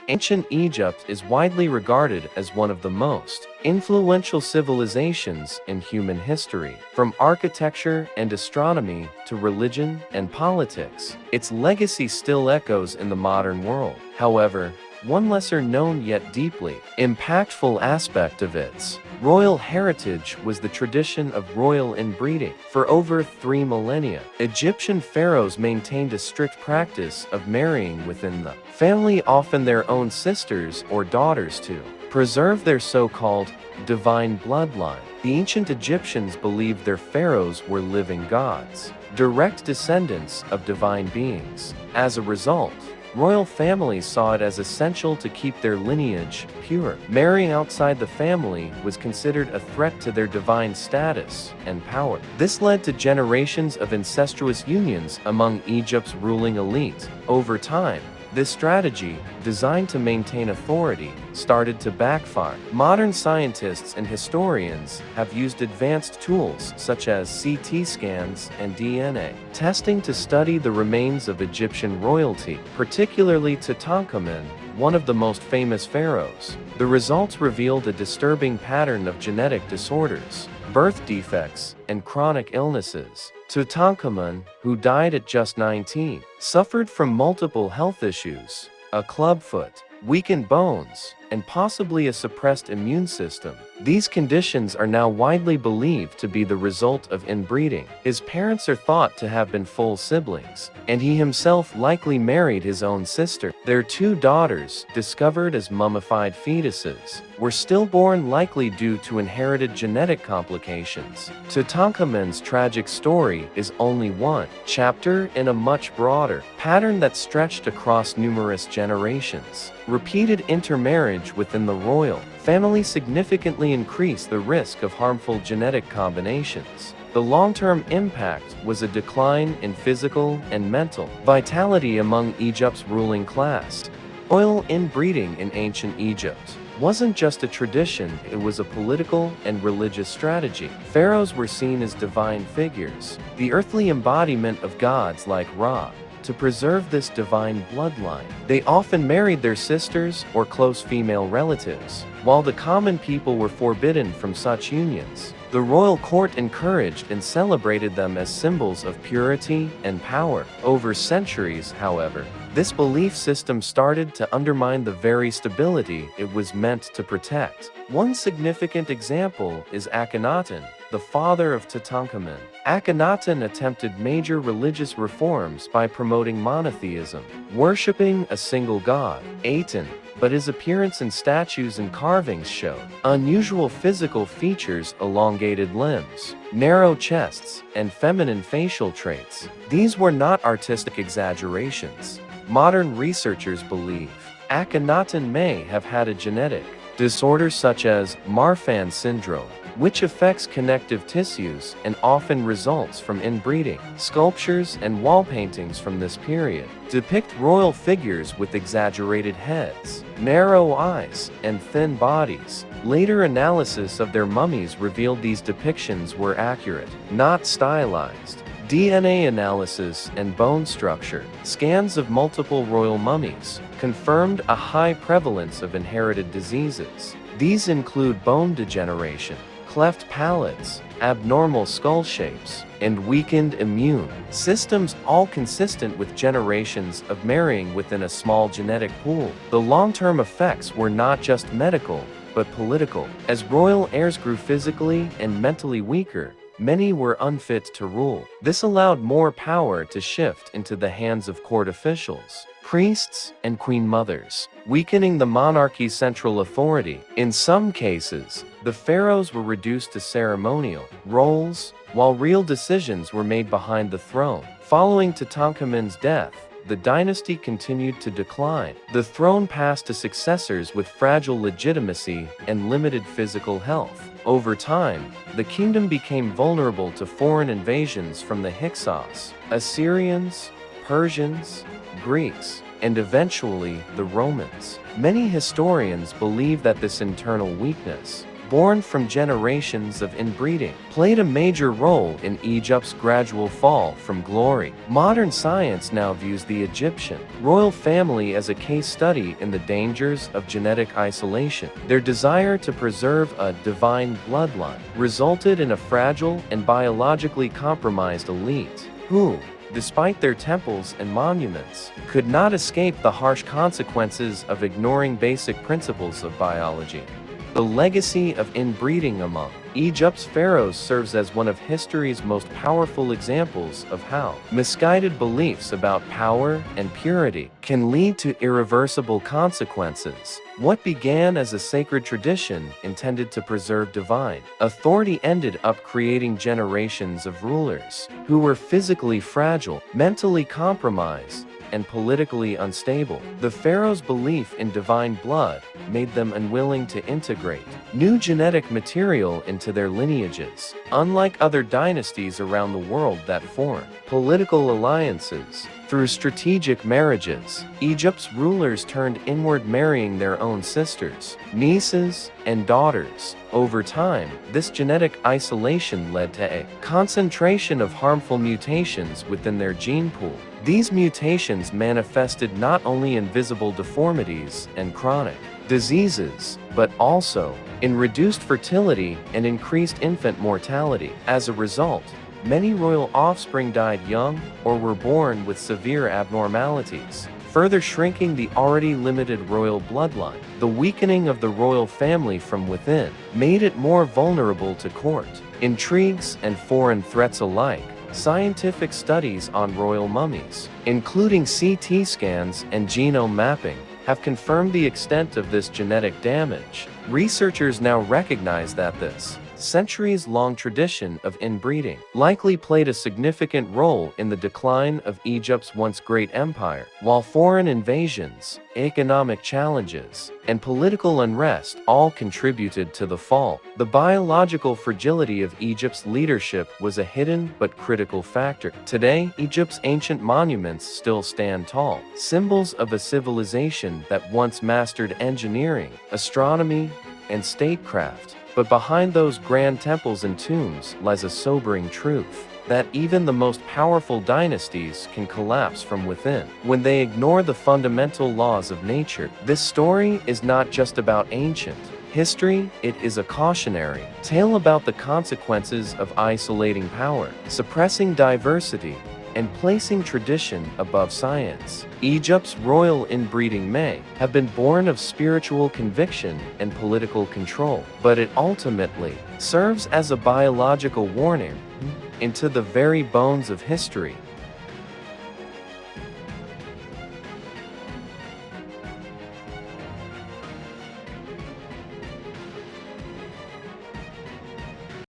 Ancient Egypt is widely regarded as one of the most influential civilizations in human history. From architecture and astronomy to religion and politics, its legacy still echoes in the modern world. However, one lesser known yet deeply impactful aspect of its royal heritage was the tradition of royal inbreeding. For over 3 millennia, Egyptian pharaohs maintained a strict practice of marrying within the family, often their own sisters or daughters, to preserve their so-called divine bloodline. The ancient Egyptians believed their pharaohs were living gods, direct descendants of divine beings. As a result, royal families saw it as essential to keep their lineage pure. Marrying outside the family was considered a threat to their divine status and power. This led to generations of incestuous unions among Egypt's ruling elite. Over time, this strategy, designed to maintain authority, started to backfire. Modern scientists and historians have used advanced tools such as CT scans and DNA testing to study the remains of Egyptian royalty, particularly Tutankhamun, one of the most famous pharaohs. The results revealed a disturbing pattern of genetic disorders, birth defects, and chronic illnesses. Tutankhamun, who died at just 19, suffered from multiple health issues, a clubfoot, weakened bones, and possibly a suppressed immune system. These conditions are now widely believed to be the result of inbreeding. His parents are thought to have been full siblings, and he himself likely married his own sister. Their 2 daughters, discovered as mummified fetuses, were stillborn, likely due to inherited genetic complications. Tutankhamun's tragic story is only one chapter in a much broader pattern that stretched across numerous generations. Repeated intermarriage within the royal family significantly increased the risk of harmful genetic combinations. The long-term impact was a decline in physical and mental vitality among Egypt's ruling class. Royal inbreeding in ancient Egypt wasn't just a tradition, it was a political and religious strategy. Pharaohs were seen as divine figures, the earthly embodiment of gods like Ra. To preserve this divine bloodline, they often married their sisters or close female relatives, while the common people were forbidden from such unions. The royal court encouraged and celebrated them as symbols of purity and power. Over centuries, however, this belief system started to undermine the very stability it was meant to protect. One significant example is Akhenaten, the father of Tutankhamun. Akhenaten attempted major religious reforms by promoting monotheism, worshipping a single god, Aten, but his appearance in statues and carvings showed unusual physical features: elongated limbs, narrow chests, and feminine facial traits. These were not artistic exaggerations. Modern researchers believe Akhenaten may have had a genetic disorder such as Marfan syndrome, which affects connective tissues and often results from inbreeding. Sculptures and wall paintings from this period depict royal figures with exaggerated heads, narrow eyes, and thin bodies. Later analysis of their mummies revealed these depictions were accurate, not stylized. DNA analysis and bone structure scans of multiple royal mummies confirmed a high prevalence of inherited diseases. These include bone degeneration, cleft palates, abnormal skull shapes, and weakened immune systems, all consistent with generations of marrying within a small genetic pool. The long-term effects were not just medical, but political. As royal heirs grew physically and mentally weaker, many were unfit to rule. This allowed more power to shift into the hands of court officials, priests, and queen mothers, weakening the monarchy's central authority. In some cases, the pharaohs were reduced to ceremonial roles, while real decisions were made behind the throne. Following Tutankhamun's death, the dynasty continued to decline. The throne passed to successors with fragile legitimacy and limited physical health. Over time, the kingdom became vulnerable to foreign invasions from the Hyksos, Assyrians, Persians, Greeks, and eventually the Romans. Many historians believe that this internal weakness born from generations of inbreeding, played a major role in Egypt's gradual fall from glory. Modern science now views the Egyptian royal family as a case study in the dangers of genetic isolation. Their desire to preserve a divine bloodline resulted in a fragile and biologically compromised elite, who, despite their temples and monuments, could not escape the harsh consequences of ignoring basic principles of biology. The legacy of inbreeding among Egypt's pharaohs serves as one of history's most powerful examples of how misguided beliefs about power and purity can lead to irreversible consequences. What began as a sacred tradition intended to preserve divine authority ended up creating generations of rulers who were physically fragile, mentally compromised, and politically unstable. The pharaohs' belief in divine blood made them unwilling to integrate new genetic material into their lineages. Unlike other dynasties around the world that formed political alliances through strategic marriages, Egypt's rulers turned inward, marrying their own sisters, nieces, and daughters. Over time, this genetic isolation led to a concentration of harmful mutations within their gene pool. These mutations manifested not only in visible deformities and chronic diseases, but also in reduced fertility and increased infant mortality. As a result, many royal offspring died young or were born with severe abnormalities, further shrinking the already limited royal bloodline. The weakening of the royal family from within made it more vulnerable to court intrigues and foreign threats alike. Scientific studies on royal mummies, including CT scans and genome mapping, have confirmed the extent of this genetic damage. Researchers now recognize that this centuries-long tradition of inbreeding likely played a significant role in the decline of Egypt's once great empire. While foreign invasions, economic challenges, and political unrest all contributed to the fall, the biological fragility of Egypt's leadership was a hidden but critical factor. Today, Egypt's ancient monuments still stand tall, symbols of a civilization that once mastered engineering, astronomy, and statecraft. But behind those grand temples and tombs lies a sobering truth: that even the most powerful dynasties can collapse from within when they ignore the fundamental laws of nature. This story is not just about ancient history, it is a cautionary tale about the consequences of isolating power, suppressing diversity, and placing tradition above science. Egypt's royal inbreeding may have been born of spiritual conviction and political control, but it ultimately serves as a biological warning into the very bones of history.